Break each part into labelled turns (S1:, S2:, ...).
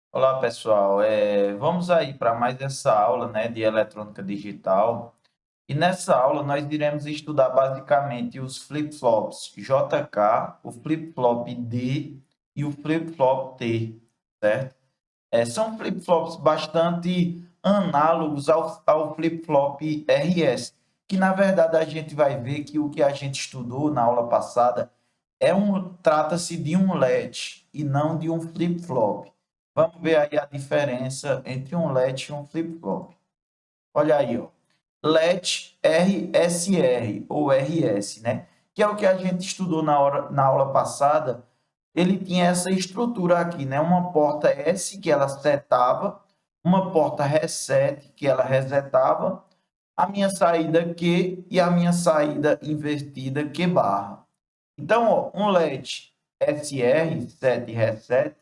S1: Olá, pessoal. Vamos aí para mais essa aula, né, de eletrônica digital. E nessa aula nós iremos estudar basicamente os flip-flops JK, o flip-flop D e o flip-flop T, certo? São flip-flops bastante análogos ao flip-flop RS, que na verdade a gente vai ver que o que a gente estudou na aula passada trata-se de um LED e não de um flip-flop. Vamos ver aí a diferença entre um LED e um flip-flop. Olha aí, ó. LED RSR ou RS, né? Que é o que a gente estudou na aula passada. Ele tinha essa estrutura aqui, né? Uma porta S que ela setava, uma porta reset que ela resetava, a minha saída Q e a minha saída invertida Q barra. Então, ó, um LED SR7 reset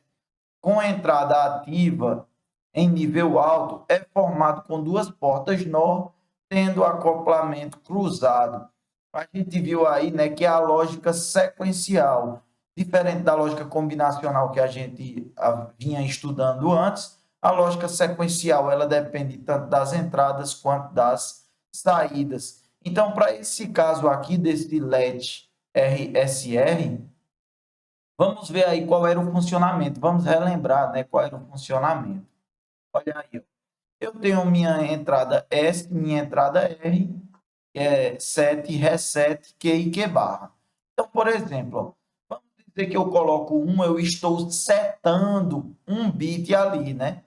S1: com entrada ativa em nível alto é formado com duas portas NOR tendo acoplamento cruzado. A gente viu aí, né, que é a lógica sequencial, diferente da lógica combinacional que a gente vinha estudando antes, a lógica sequencial ela depende tanto das entradas quanto das saídas. Então, para esse caso aqui desse LED RSR, vamos ver aí qual era o funcionamento. Vamos relembrar, né, qual era o funcionamento. Olha aí, ó. Eu tenho minha entrada S, minha entrada R, que é 7, reset, Q e Q barra. Então, por exemplo, ó, vamos dizer que eu coloco 1, eu estou setando um bit ali, né?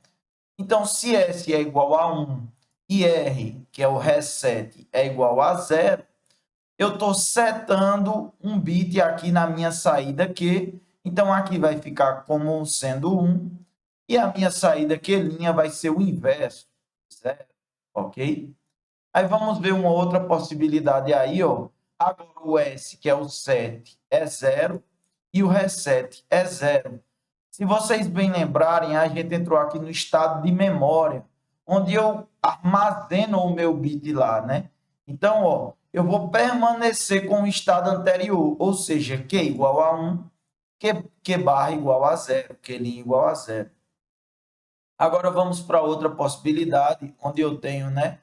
S1: Então, se S é igual a 1 e R, que é o reset, é igual a 0, eu estou setando um bit aqui na minha saída Q, então aqui vai ficar como sendo 1, e a minha saída Q' vai ser o inverso, 0, ok? Aí vamos ver uma outra possibilidade aí, ó. Agora o S, que é o set, é 0, e o reset é 0. Se vocês bem lembrarem, a gente entrou aqui no estado de memória, onde eu armazeno o meu bit lá, né? Então, ó, eu vou permanecer com o estado anterior, ou seja, Q igual a 1, Q barra igual a 0, Q' igual a 0. Agora vamos para outra possibilidade, onde eu tenho, né,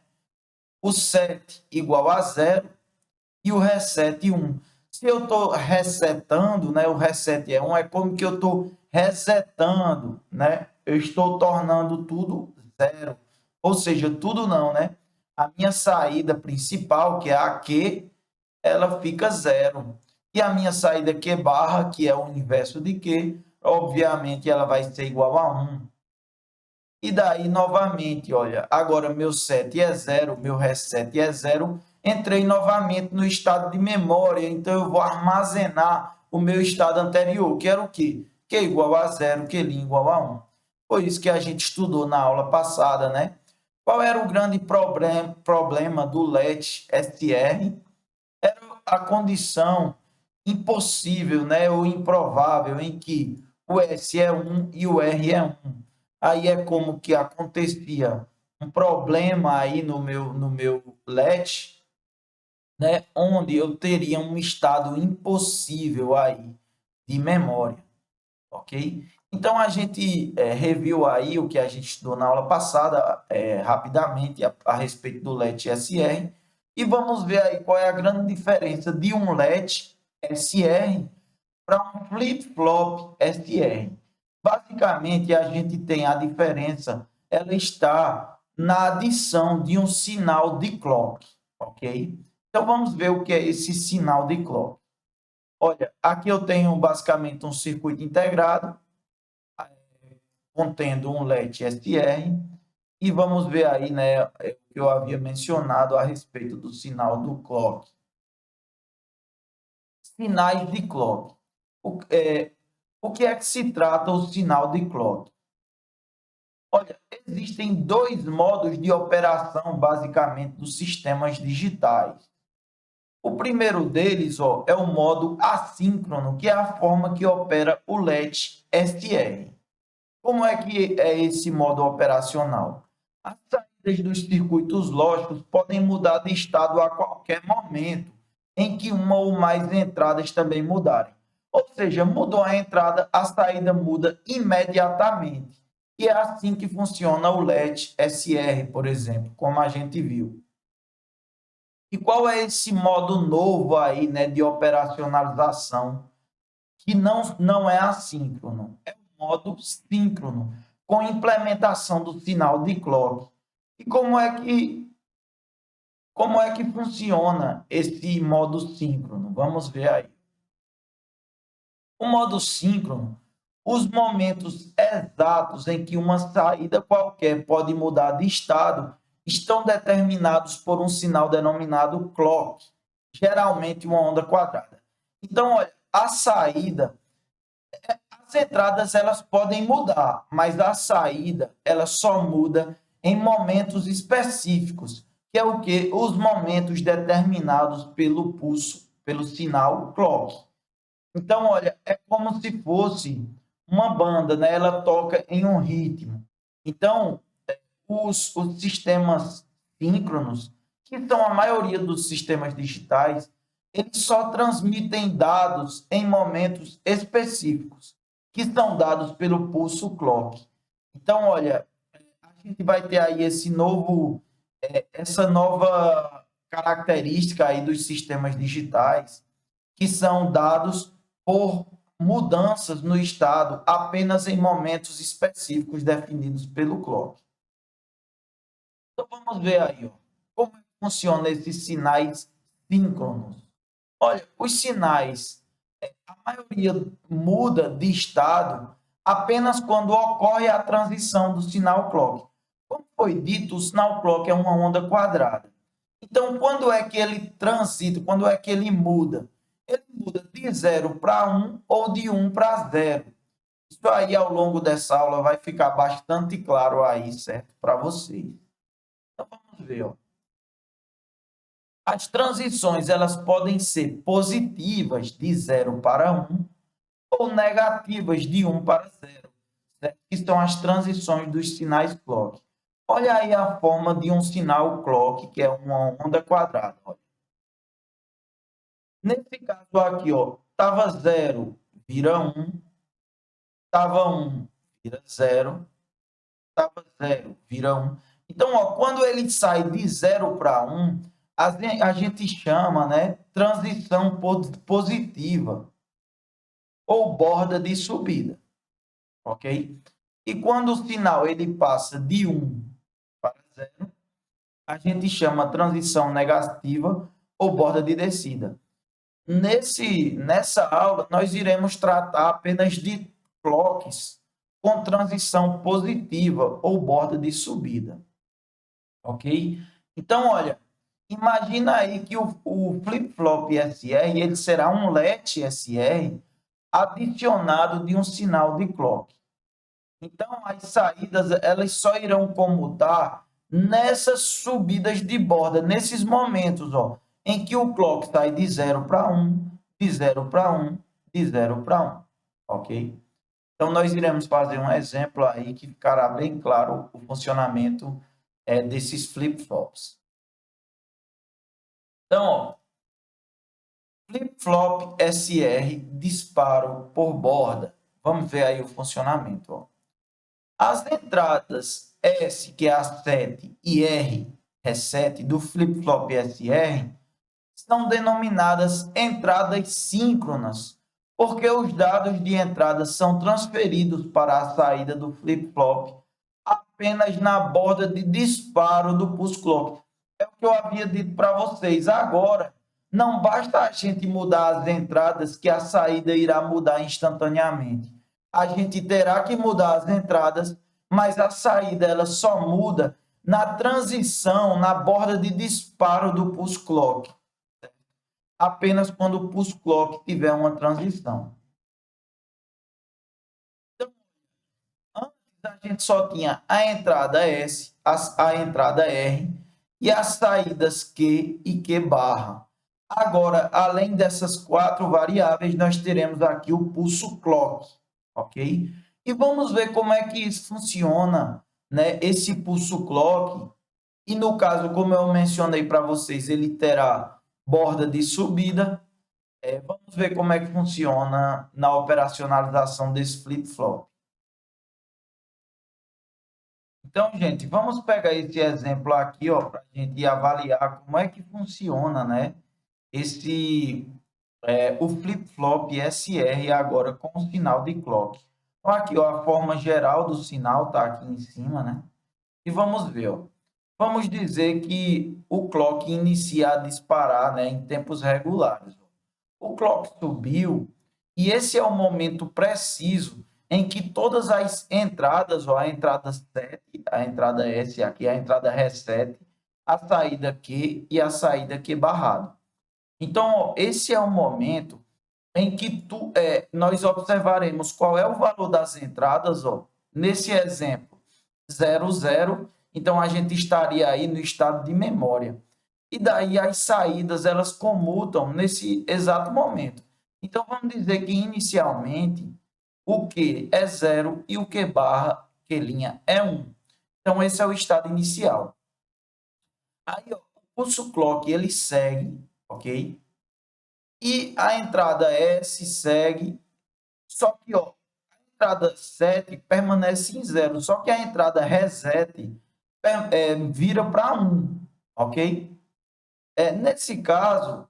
S1: o set igual a 0 e o reset 1. Se eu estou resetando, né, o reset é 1, é como que eu estou resetando, né? Eu estou tornando tudo 0. Ou seja, tudo não, né? A minha saída principal, que é a Q, ela fica 0. E a minha saída Q barra, que é o inverso de Q, obviamente ela vai ser igual a 1. E daí, novamente, olha, agora meu set é 0, meu reset é 0, entrei novamente no estado de memória, então eu vou armazenar o meu estado anterior, que era o quê? Q igual a 0, Q' igual a 1. Foi isso que a gente estudou na aula passada, né? Qual era o grande problema do LED SR? Era a condição impossível, né, ou improvável, em que o S é 1 e o R é 1. Aí é como que acontecia um problema aí no meu LED, né, onde eu teria um estado impossível aí de memória, ok? Então a gente reviu aí o que a gente estudou na aula passada, rapidamente, a respeito do LED SR, e vamos ver aí qual é a grande diferença de um LED SR para um flip-flop SR. Basicamente, a gente tem a diferença, ela está na adição de um sinal de clock, ok? Então vamos ver o que é esse sinal de clock. Olha, aqui eu tenho basicamente um circuito integrado, contendo um LED SR, e vamos ver aí, né, o que eu havia mencionado a respeito do sinal do clock. Sinais de clock. O que é que se trata o sinal de clock? Olha, existem dois modos de operação, basicamente, dos sistemas digitais. O primeiro deles, ó, é o modo assíncrono, que é a forma que opera o LED SR. Como é que é esse modo operacional? As saídas dos circuitos lógicos podem mudar de estado a qualquer momento, em que uma ou mais entradas também mudarem. Ou seja, mudou a entrada, a saída muda imediatamente. E é assim que funciona o LED SR, por exemplo, como a gente viu. E qual é esse modo novo aí, né, de operacionalização, que não é assíncrono, é o modo síncrono, com implementação do sinal de clock. E como é que funciona esse modo síncrono? Vamos ver aí. O modo síncrono, os momentos exatos em que uma saída qualquer pode mudar de estado estão determinados por um sinal denominado clock, geralmente uma onda quadrada. Então, olha, a saída, as entradas elas podem mudar, mas a saída ela só muda em momentos específicos, que é o que? Os momentos determinados pelo pulso, pelo sinal clock. Então, olha, é como se fosse uma banda, né? Ela toca em um ritmo. Então, os sistemas síncronos, que são a maioria dos sistemas digitais, eles só transmitem dados em momentos específicos, que são dados pelo pulso clock. Então, olha, a gente vai ter aí essa nova característica aí dos sistemas digitais, que são dados por mudanças no estado apenas em momentos específicos definidos pelo clock. Então vamos ver aí, ó, como funcionam esses sinais síncronos. Olha, os sinais, a maioria muda de estado apenas quando ocorre a transição do sinal clock. Como foi dito, o sinal clock é uma onda quadrada. Então, quando é que ele transita, quando é que ele muda? Ele muda de 0 para 1 ou de 1 para 0. Isso aí, ao longo dessa aula, vai ficar bastante claro aí, certo? Para vocês. Então, vamos ver, ó. As transições, elas podem ser positivas, de 0 para 1, ou negativas, de 1 para 0, certo? Que são as transições dos sinais clock. Olha aí a forma de um sinal clock, que é uma onda quadrada. Olha. Nesse caso aqui, ó, estava 0, vira 1, estava 1, vira 0, estava 0, vira 1. Então, ó, quando ele sai de 0 para 1, a gente chama, né, transição positiva ou borda de subida, ok? E quando o sinal ele passa de 1 para 0, a gente chama transição negativa ou borda de descida. Nessa aula, nós iremos tratar apenas de clocks com transição positiva ou borda de subida, ok? Então, olha, imagina aí que o flip-flop SR ele será um LED SR adicionado de um sinal de clock. Então, as saídas elas só irão comutar nessas subidas de borda, nesses momentos, ó, em que o clock sai de 0 para 1, de 0 para 1, de 0 para 1, ok? Então, nós iremos fazer um exemplo aí que ficará bem claro o funcionamento desses flip-flops. Então, ó, flip-flop SR, disparo por borda. Vamos ver aí o funcionamento, ó. As entradas S, que é a 7, e R, reset, do flip-flop SR, são denominadas entradas síncronas, porque os dados de entrada são transferidos para a saída do flip-flop apenas na borda de disparo do pulse clock. É o que eu havia dito para vocês. Agora, não basta a gente mudar as entradas que a saída irá mudar instantaneamente. A gente terá que mudar as entradas, mas a saída ela só muda na transição, na borda de disparo do pulse clock. Apenas quando o pulse clock tiver uma transição. Então, antes a gente só tinha a entrada S, a entrada R e as saídas Q e Q barra. Agora, além dessas quatro variáveis, nós teremos aqui o pulso clock, ok? E vamos ver como é que isso funciona, né? Esse pulso clock. E no caso, como eu mencionei para vocês, ele terá borda de subida. Vamos ver como é que funciona na operacionalização desse flip-flop. Então, gente, vamos pegar esse exemplo aqui, ó, para a gente avaliar como é que funciona, né? O flip-flop SR agora com o sinal de clock. Então, aqui, ó, a forma geral do sinal está aqui em cima, né? E vamos ver, ó. Vamos dizer que o clock inicia a disparar, né, em tempos regulares. O clock subiu e esse é o momento preciso em que todas as entradas, ó, a entrada 7, a entrada S aqui, a entrada reset, a saída Q e a saída Q barrado. Então, ó, esse é o momento em que nós observaremos qual é o valor das entradas, ó. Nesse exemplo, 00, então a gente estaria aí no estado de memória. E daí as saídas, elas comutam nesse exato momento. Então, vamos dizer que inicialmente o Q é 0 e o Q barra, Q linha, é 1. Então, esse é o estado inicial. Aí, ó, o pulso clock, ele segue, ok? E a entrada S segue, só que ó, a entrada 7 permanece em 0, só que a entrada reset vira para 1, ok? Nesse caso,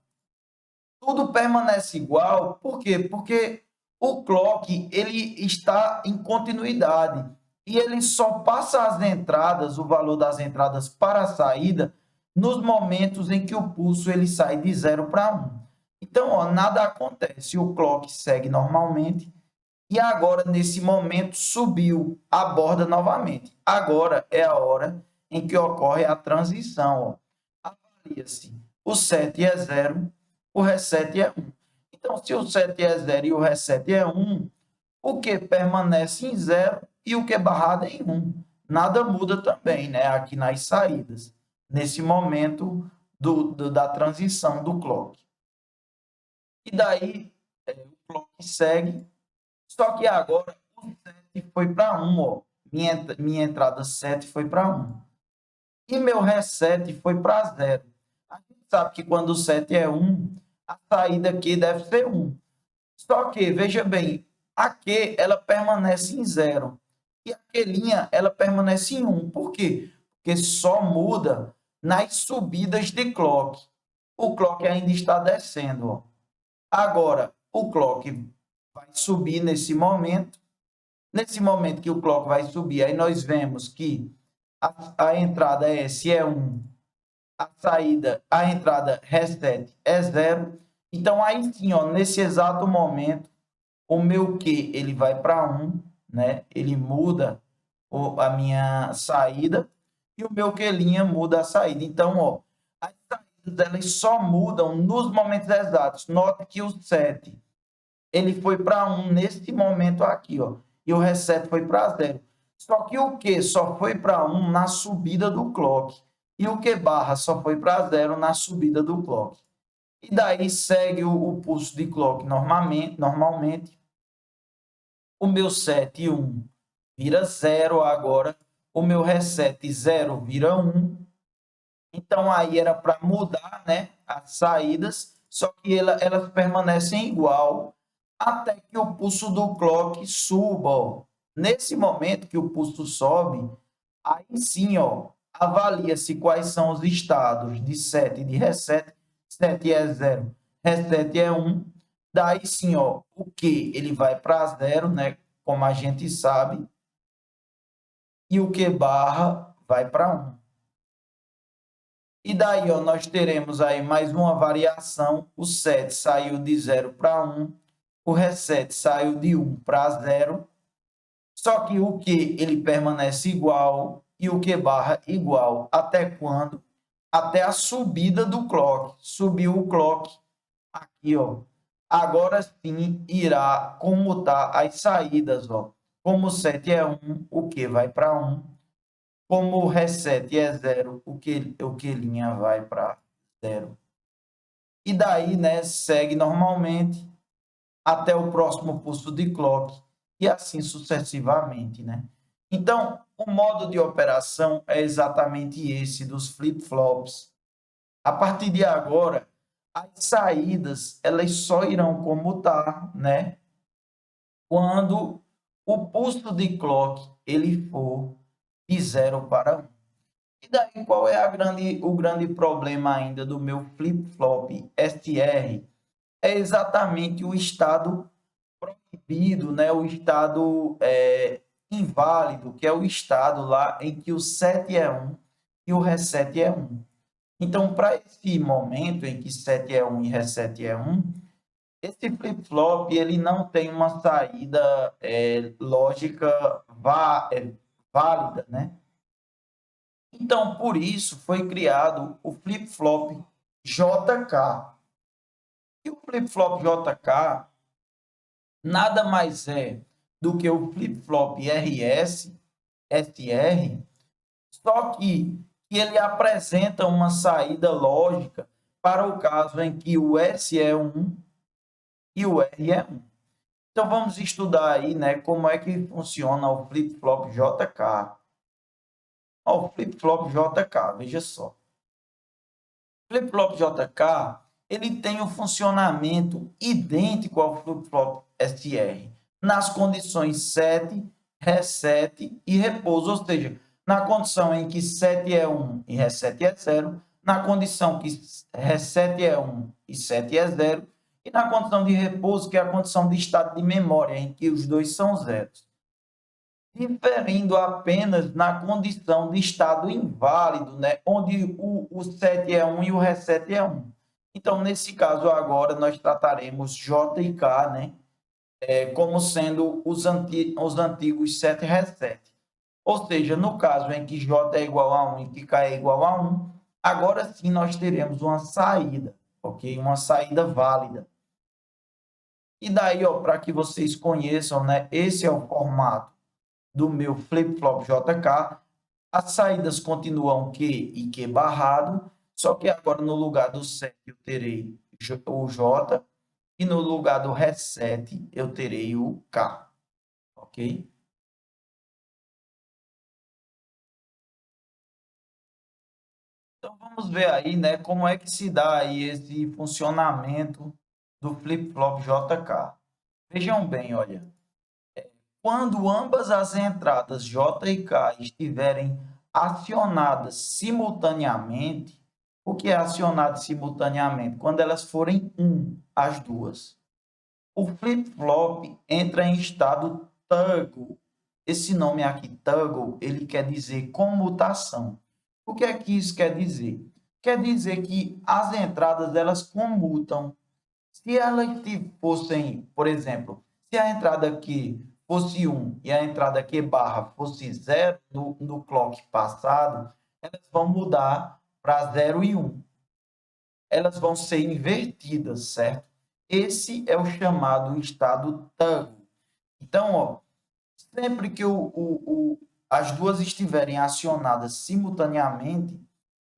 S1: tudo permanece igual, por quê? Porque o clock ele está em continuidade e ele só passa as entradas, o valor das entradas para a saída, nos momentos em que o pulso ele sai de 0 para 1. Então, ó, nada acontece, o clock segue normalmente e agora, nesse momento, subiu, aborda novamente. Agora é a hora em que ocorre a transição. Avalia-se. O 7 é 0, o reset é 1. Então, se o 7 é 0 e o reset é 1, o que permanece em 0 e o que barrado é em 1. Nada muda também, né? Aqui nas saídas, nesse momento da transição do clock. E daí, o clock segue. Só que agora o 7 foi para 1, ó. Minha entrada 7 foi para 1. E meu reset foi para 0. A gente sabe que quando o 7 é 1, a saída aqui deve ser 1. Só que, veja bem, a Q ela permanece em 0. E a Q linha ela permanece em 1. Por quê? Porque só muda nas subidas de clock. O clock ainda está descendo, ó. Agora, o clock vai subir nesse momento. Nesse momento que o clock vai subir, aí nós vemos que a entrada S é 1, a entrada reset é 0. Então, aí sim, ó, nesse exato momento, o meu Q ele vai para 1, né? Ele muda a minha saída e o meu Q' muda a saída. Então, ó, as saídas elas só mudam nos momentos exatos. Note que o 7 ele foi para 1 nesse momento aqui, ó, e o reset foi para 0. Só que o Q só foi para 1 na subida do clock e o Q barra só foi para 0 na subida do clock. E daí segue o pulso de clock normalmente. O meu set 1 vira 0 agora, o meu reset 0 vira 1. Então, aí era para mudar, né, as saídas, só que elas permanecem igual até que o pulso do clock suba. Ó. Nesse momento que o pulso sobe, aí sim, ó, avalia-se quais são os estados de set e de reset. Set é 0, reset é 1. Daí sim, ó, o Q ele vai para 0, né, como a gente sabe, e o Q barra vai para 1. E daí, ó, nós teremos aí mais uma variação. O set saiu de 0 para 1. O reset saiu de 1 para 0. Só que o Q ele permanece igual e o Q barra igual. Até quando? Até a subida do clock. Subiu o clock aqui, ó. Agora sim irá comutar as saídas, ó. Como o 7 é 1, o Q vai para 1. Como o reset é 0, o que linha vai para 0. E daí, né, segue normalmente até o próximo pulso de clock e assim sucessivamente, né? Então, o modo de operação é exatamente esse dos flip-flops. A partir de agora, as saídas elas só irão comutar, né, quando o pulso de clock ele for de 0 para 1. E daí, qual é o grande problema ainda do meu flip-flop STR? É exatamente o estado proibido, né? O estado inválido, que é o estado lá em que o set é 1 e o reset é 1. Então, para esse momento em que set é 1 e reset é 1, esse flip-flop ele não tem uma saída lógica válida, né? Então, por isso, foi criado o flip-flop JK. E o flip-flop JK nada mais é do que o flip-flop RS, SR, só que ele apresenta uma saída lógica para o caso em que o S é 1 e o R é 1. Então, vamos estudar aí, né, como é que funciona o flip-flop JK. Ó, o flip-flop JK, veja só. Flip-flop JK, ele tem um funcionamento idêntico ao flip-flop SR, nas condições set, reset e repouso, ou seja, na condição em que set é 1 e reset é 0, na condição que reset é 1 e set é 0, e na condição de repouso, que é a condição de estado de memória, em que os dois são zeros, diferindo apenas na condição de estado inválido, né? Onde o set é 1 e o reset é 1. Então, nesse caso agora, nós trataremos J e K, né? Como sendo os antigos set e reset. Ou seja, no caso em que J é igual a 1 e que K é igual a 1, agora sim nós teremos uma saída, ok? Uma saída válida. E daí, ó, para que vocês conheçam, né? Esse é o formato do meu flip-flop JK, as saídas continuam Q e Q barrado, só que agora no lugar do set eu terei o J e no lugar do reset eu terei o K, ok? Então vamos ver aí, né, como é que se dá aí esse funcionamento do flip-flop JK. Vejam bem, olha, quando ambas as entradas J e K estiverem acionadas simultaneamente, o que é acionado simultaneamente? Quando elas forem 1, as duas. O flip-flop entra em estado toggle. Esse nome aqui, toggle, ele quer dizer comutação. O que é que isso quer dizer? Quer dizer que as entradas elas comutam. Se elas fossem, por exemplo, se a entrada aqui fosse 1 e a entrada aqui barra fosse 0 no clock passado, elas vão mudar para 0 e 1. Elas vão ser invertidas, certo? Esse é o chamado estado toggle. Então, ó, sempre que as duas estiverem acionadas simultaneamente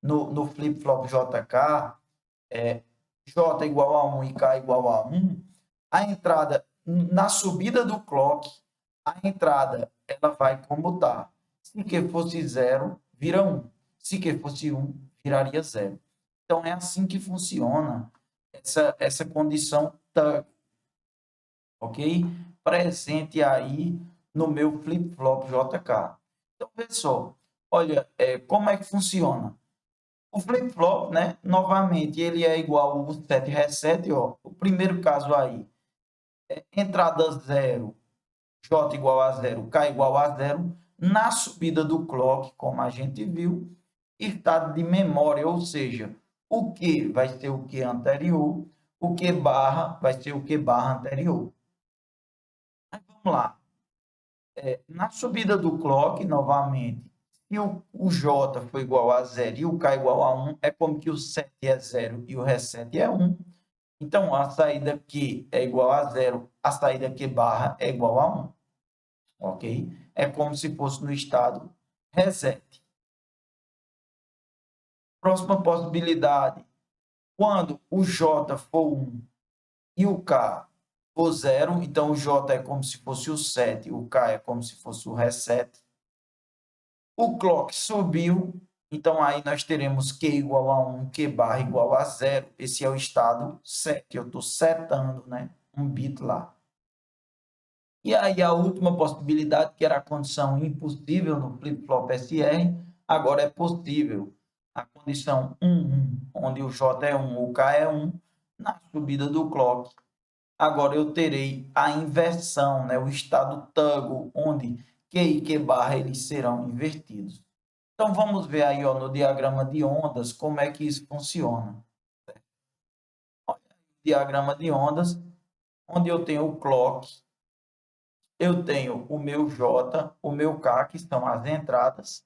S1: no flip-flop JK, J igual a 1 e K igual a 1, a entrada, na subida do clock, a entrada ela vai comutar. Se Q fosse 0, vira 1. Se Q fosse 1, viraria 0. Então, é assim que funciona essa condição toggle, ok? Presente aí no meu flip-flop JK. Então, pessoal, olha, como é que funciona? O flip-flop, né? Novamente, ele é igual ao set reset, ó. O primeiro caso aí, entrada 0, J igual a 0, K igual a 0. Na subida do clock, como a gente viu, estado de memória, ou seja, o Q vai ser o Q anterior, o Q barra vai ser o Q barra anterior. Mas vamos lá. Na subida do clock, novamente, se o J for igual a 0 e o K igual a 1, é como que o set é 0 e o reset é 1. Então, a saída Q é igual a 0, a saída Q barra é igual a 1. Ok? É como se fosse no estado reset. Próxima possibilidade. Quando o J for 1 e o K for 0, então o J é como se fosse o set, o K é como se fosse o reset. O clock subiu, então aí nós teremos Q igual a 1, Q barra igual a 0. Esse é o estado set, eu estou setando, né, um bit lá. E aí a última possibilidade, que era a condição impossível no flip-flop SR, agora é possível. A condição 1-1, onde o J é 1, o K é 1, na subida do clock. Agora eu terei a inversão, né? O estado toggle, onde Q e Q barra eles serão invertidos. Então vamos ver aí, ó, no diagrama de ondas como é que isso funciona. Olha, o diagrama de ondas, onde eu tenho o clock, eu tenho o meu J, o meu K, que são as entradas,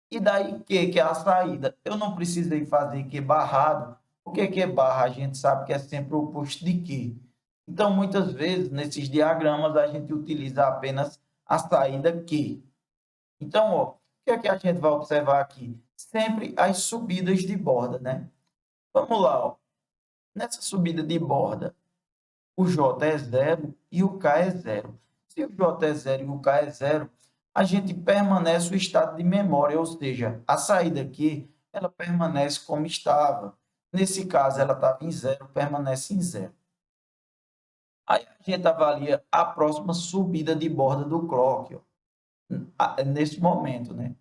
S1: e daí Q, que é a saída. Eu não precisei fazer Q barrado, porque Q barra a gente sabe que é sempre o oposto de Q. Então, muitas vezes, nesses diagramas, a gente utiliza apenas a saída Q. Então, ó, o que é que a gente vai observar aqui? Sempre as subidas de borda, né? Vamos lá, ó. Nessa subida de borda, o J é zero e o K é zero. Se o J é zero e o K é zero, a gente permanece o estado de memória, ou seja, a saída aqui, ela permanece como estava. Nesse caso, ela estava em zero, permanece em zero. Aí a gente avalia a próxima subida de borda do clock, ó, nesse momento, né?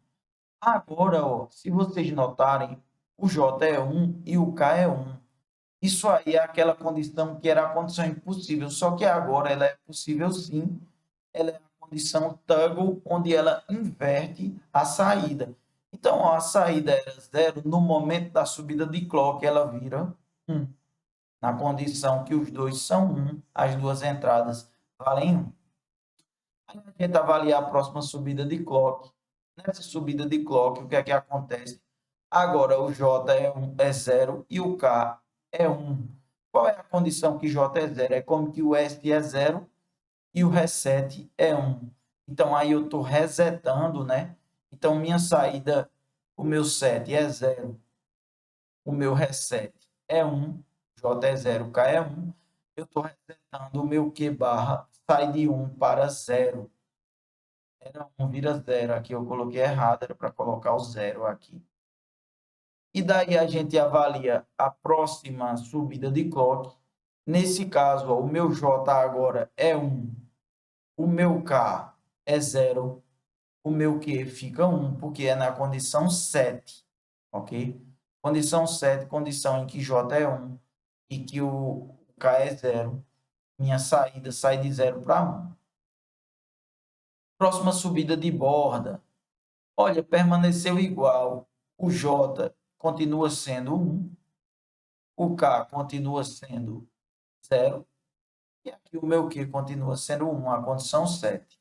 S1: Agora, ó, se vocês notarem, o J é 1 e o K é 1. Isso aí é aquela condição que era a condição impossível, só que agora ela é possível sim. Ela é a condição toggle, onde ela inverte a saída. Então, ó, a saída era zero, no momento da subida de clock ela vira 1. Na condição que os dois são 1, as duas entradas valem 1. Aí a gente avalia a próxima subida de clock. Nessa subida de clock, o que é que acontece? Agora o J é 0 e o K é 1. Qual é a condição que J é 0? É como que o S é 0 e o reset é 1. Então aí eu estou resetando, né? Então minha saída, o meu set é 0, o meu reset é 1, J é 0, K é 1. Eu estou resetando o meu Q barra, sai de 1 para 0. Era 1 vira 0. Aqui eu coloquei errado, era para colocar o 0 aqui. E daí a gente avalia a próxima subida de clock. Nesse caso, ó, o meu J agora é 1, o meu K é 0, o meu Q fica 1, porque é na condição 7, ok? Condição 7, condição em que J é 1 e que o K é 0. Minha saída sai de 0 para 1. Próxima subida de borda. Olha, permaneceu igual. O J continua sendo 1, o K continua sendo 0, e aqui o meu Q continua sendo 1, a condição 7.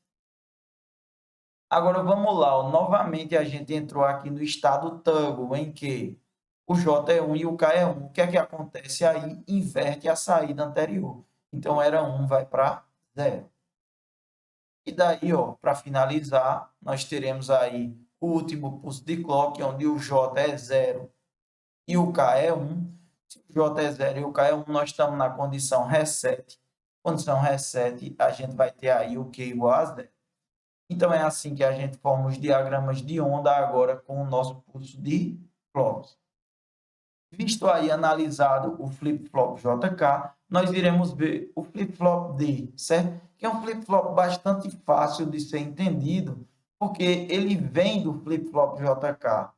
S1: Agora vamos lá, ó. Novamente a gente entrou aqui no estado toggle, em que o J é 1 e o K é 1. O que é que acontece aí? Inverte a saída anterior. Então era 1, vai para 0. E daí, ó, para finalizar, nós teremos aí o último pulso de clock, onde o J é 0 e o K é 1. Se o J é 0 e o K é 1, nós estamos na condição reset. Condição reset, a gente vai ter aí o Q igual a 0. Então, é assim que a gente forma os diagramas de onda agora com o nosso pulso de clock. Visto aí analisado o flip-flop JK, nós iremos ver o flip-flop D, certo? Que é um flip-flop bastante fácil de ser entendido, porque ele vem do flip-flop JK.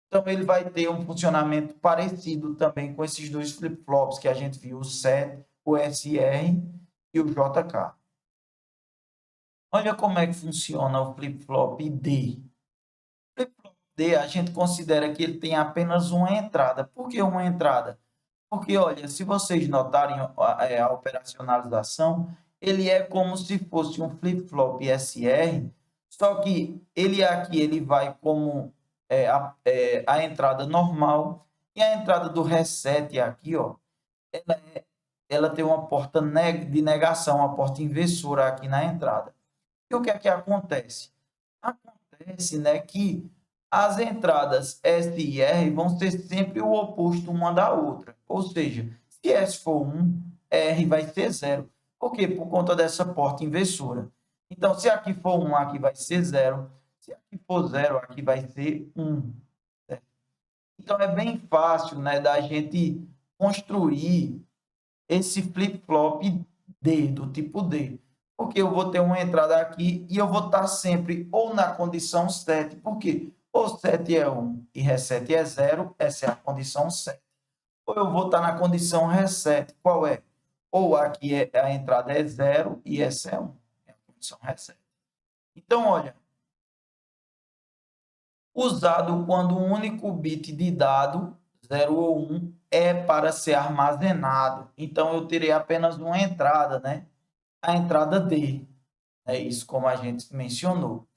S1: Então, ele vai ter um funcionamento parecido também com esses dois flip-flops que a gente viu, o SET, o SR e o JK. Olha como é que funciona o flip-flop D. O flip-flop D, a gente considera que ele tem apenas uma entrada. Por que uma entrada? Porque, olha, se vocês notarem a operacionalização, ele é como se fosse um flip-flop SR, só que ele aqui ele vai como a entrada normal, e a entrada do reset aqui, ó, ela tem uma porta de negação, uma porta inversora aqui na entrada. E o que é que acontece? Acontece, né, que as entradas S e R vão ser sempre o oposto uma da outra. Ou seja, se S for 1, R vai ser 0. Por quê? Por conta dessa porta inversora. Então, se aqui for 1, aqui vai ser 0. Se aqui for 0, aqui vai ser 1. Certo? Então, é bem fácil, né, da gente construir esse flip-flop D, do tipo D. Porque eu vou ter uma entrada aqui e eu vou estar sempre ou na condição 7, porque ou 7 é 1 e reset é 0, essa é a condição 7. Ou eu vou estar na condição reset, qual é? Ou aqui a entrada é 0 e essa é 1, é a condição reset. Então, olha, usado quando o único bit de dado, 0 ou 1, é para ser armazenado. Então, eu terei apenas uma entrada, né? A entrada D. É isso como a gente mencionou.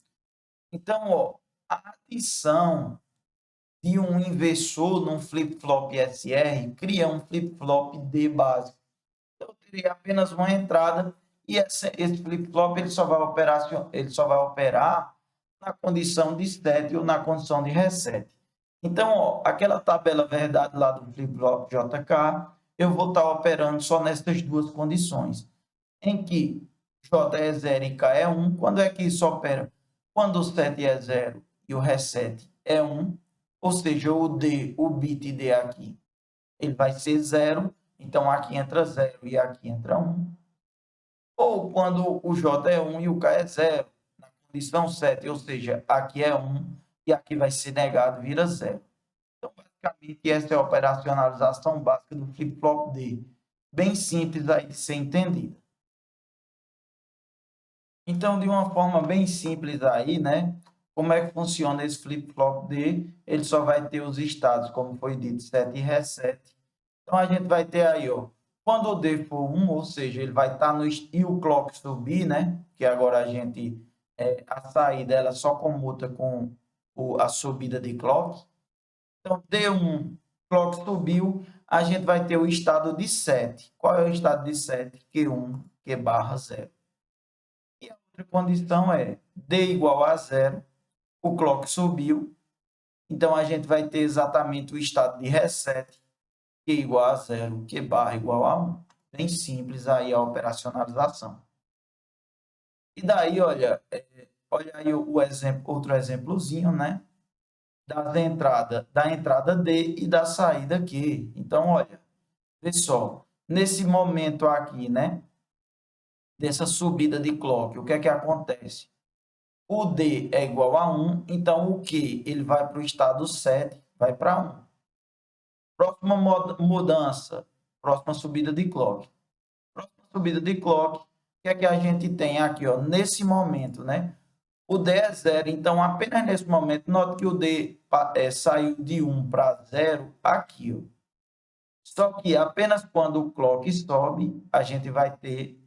S1: Então, ó, a adição de um inversor num flip-flop SR cria um flip-flop D básico. Então, eu teria apenas uma entrada e esse flip-flop ele só vai operar na condição de set ou na condição de reset. Então, ó, aquela tabela verdade lá do flip-flop JK, eu vou estar operando só nessas duas condições, em que J é 0 e K é 1. Quando é que isso opera? Quando o set é 0 e o reset é 1, ou seja, o D, o bit D aqui, ele vai ser 0, então aqui entra 0 e aqui entra 1. Ou quando o J é 1 e o K é 0, na condição 7, ou seja, aqui é 1 e aqui vai ser negado, vira 0. Então, basicamente, essa é a operacionalização básica do flip-flop D. Bem simples aí de ser entendida. Então, de uma forma bem simples aí, né? Como é que funciona esse flip-flop D? Ele só vai ter os estados, como foi dito, set e reset. Então, a gente vai ter aí, ó, quando o D for 1, ou seja, ele vai estar no... E o clock subir, né? Que agora a gente... a saída, ela só comuta com a subida de clock. Então, D1, clock subiu, a gente vai ter o estado de 7. Qual é o estado de 7? Q1, Q barra 0. E a outra condição é D igual a 0, o clock subiu, então a gente vai ter exatamente o estado de reset, Q igual a 0, Q barra igual a 1. Bem simples aí a operacionalização. E daí, olha, olha aí o exemplo, outro exemplozinho, né? Da entrada D e da saída Q. Então, olha, pessoal, nesse momento aqui, né? Dessa subida de clock, o que é que acontece? O D é igual a 1, então o Q ele vai para o estado 7, vai para 1. Próxima mudança, próxima subida de clock. Próxima subida de clock, o que é que a gente tem aqui, ó, nesse momento, né? O D é 0, então apenas nesse momento, note que o D saiu de 1 para 0 aqui, ó. Só que apenas quando o clock sobe, a gente vai ter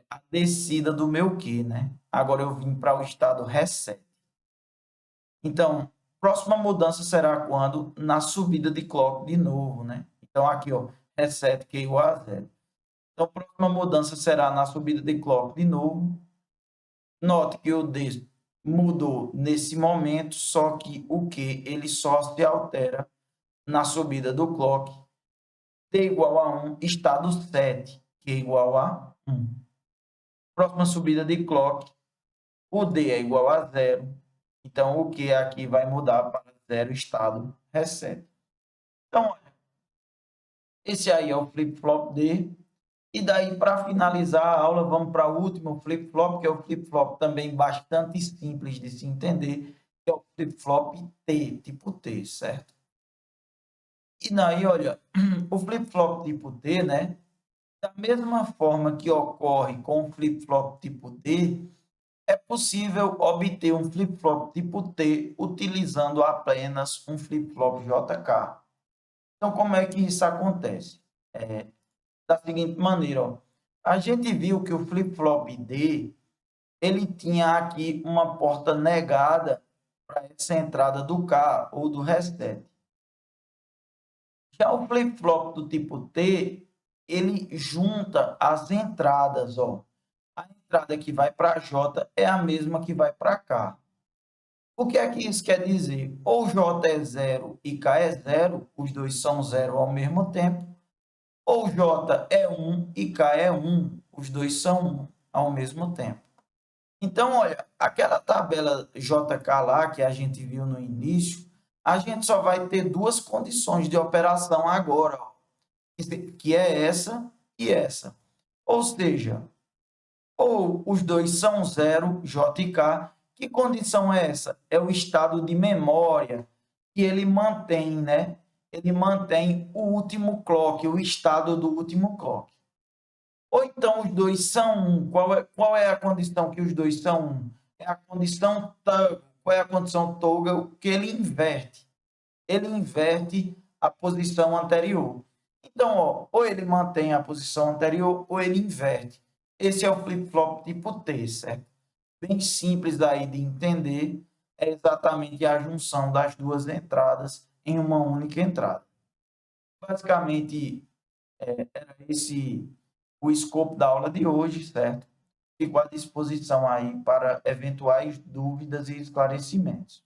S1: a descida do meu Q, né? Agora eu vim para o estado reset. Então, próxima mudança será quando? Na subida de clock de novo, né? Então, aqui, ó, reset Q igual a 0. Então, próxima mudança será na subida de clock de novo. Note que o D mudou nesse momento, só que o Q ele só se altera na subida do clock. T igual a 1, estado 7, Q igual a 1. Próxima subida de clock, o D é igual a 0. Então, o Q aqui vai mudar para 0, estado reset. Então, olha, esse aí é o flip-flop D. E daí, para finalizar a aula, vamos para o último flip-flop, que é o flip-flop também bastante simples de se entender, que é o flip-flop T, tipo T, certo? E daí, olha, o flip-flop tipo T, né? Da mesma forma que ocorre com o flip-flop tipo D, é possível obter um flip-flop tipo T utilizando apenas um flip-flop JK. Então, como é que isso acontece? Da seguinte maneira, ó. A gente viu que o flip-flop D, ele tinha aqui uma porta negada para essa entrada do K ou do reset. Já o flip-flop do tipo T, ele junta as entradas, ó. A entrada que vai para J é a mesma que vai para K. O que é que isso quer dizer? Ou J é 0 e K é 0, os dois são 0 ao mesmo tempo, ou J é 1 e K é 1, os dois são 1 ao mesmo tempo. Então, olha, aquela tabela JK lá que a gente viu no início, a gente só vai ter duas condições de operação agora, ó, que é essa e essa. Ou seja, ou os dois são zero, J e K. Que condição é essa? É o estado de memória que ele mantém, né? Ele mantém o último clock, o estado do último clock. Ou então os dois são um. Qual é a condição que os dois são um? É a condição toggle. Qual é a condição toggle? Que ele inverte. Ele inverte a posição anterior. Então, ó, ou ele mantém a posição anterior ou ele inverte. Esse é o flip-flop tipo T, certo? Bem simples daí de entender, é exatamente a junção das duas entradas em uma única entrada. Basicamente, era esse o escopo da aula de hoje, certo? Fico à disposição aí para eventuais dúvidas e esclarecimentos.